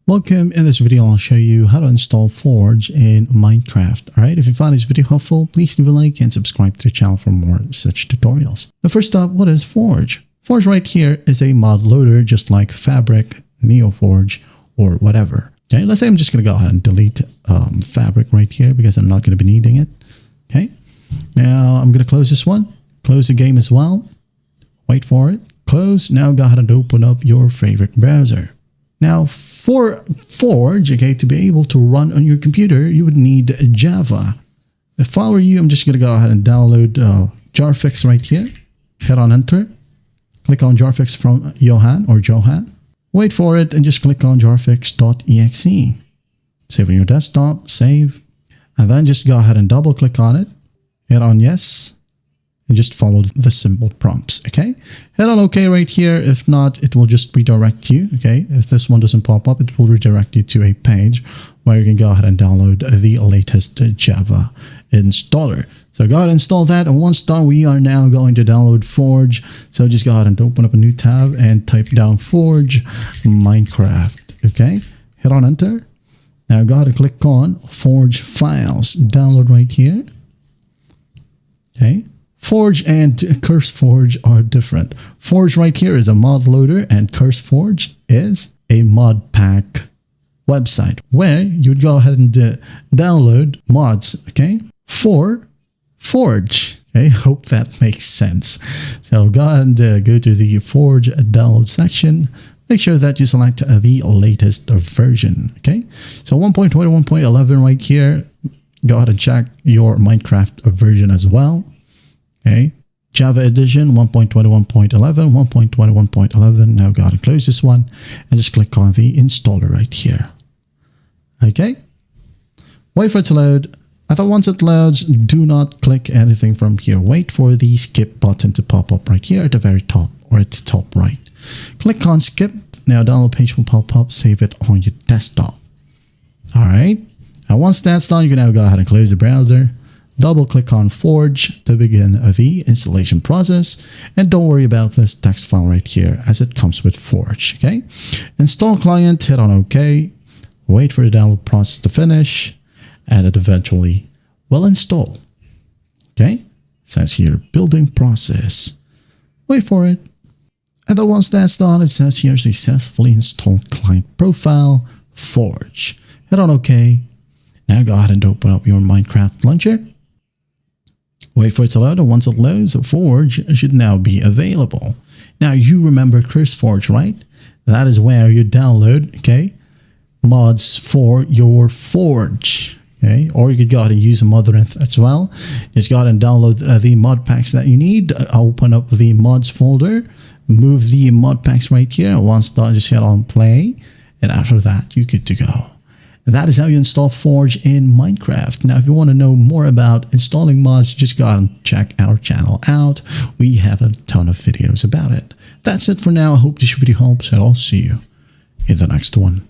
Welcome. In this video, I'll show you how to install Forge in Minecraft. Alright, if you found this video helpful, please leave a like and subscribe to the channel for more such tutorials. Now first up, what is Forge? Forge right here is a mod loader just like Fabric, NeoForge, or whatever. Okay, let's say I'm just going to go ahead and delete Fabric right here because I'm not going to be needing it. Okay, now I'm going to close this one, close the game as well, wait for it, close. Now go ahead and open up your favorite browser. Now for Forge, okay, to be able to run on your computer, you would need Java. If I were you, I'm just going to go ahead and download Jarfix right here. Hit on enter. Click on Jarfix from Johan. Wait for it and just click on jarfix.exe. Save on your desktop, save. And then just go ahead and double click on it. Hit on yes. And just follow the simple prompts, okay? Hit on OK right here. If not, it will just redirect you, okay? If this one doesn't pop up, it will redirect you to a page where you can go ahead and download the latest Java installer. So go ahead and install that. And once done, we are now going to download Forge. So just go ahead and open up a new tab and type down Forge Minecraft, okay? Hit on enter. Now go ahead and click on Forge Files. Download right here, okay? Forge and CurseForge are different. Forge right here is a mod loader and CurseForge is a mod pack website where you would go ahead and download mods, okay, for Forge. Okay, hope that makes sense. So go ahead and go to the Forge download section. Make sure that you select the latest version, okay? So 1.21.11 right here. Go ahead and check your Minecraft version as well. Okay, Java edition 1.21.11, 1.21.11. Now go ahead and close this one and just click on the installer right here. Okay, wait for it to load. I thought once it loads, do not click anything from here. Wait for the skip button to pop up right here at the very top or at the top right. Click on skip. Now download page will pop up. Save it on your desktop. All right. Now once that's done, you can now go ahead and close the browser. Double click on Forge to begin the installation process. And don't worry about this text file right here as it comes with Forge, okay? Install client, hit on OK. Wait for the download process to finish. And it eventually will install, okay? It says here, building process. Wait for it. And then once that's done, it says here, successfully installed client profile, Forge. Hit on OK. Now go ahead and open up your Minecraft launcher. Wait for it to load, and once it loads, Forge should now be available. Now, you remember CurseForge, right? That is where you download, okay, mods for your Forge, okay? Or you could go ahead and use Motherith as well. Just go ahead and download the mod packs that you need. Open up the mods folder, move the mod packs right here, and once done, just hit on play, and after that, you're good to go. And that is how you install Forge in Minecraft. Now, if you want to know more about installing mods, just go out and check our channel out. We have a ton of videos about it. That's it for now. I hope this video helps, and I'll see you in the next one.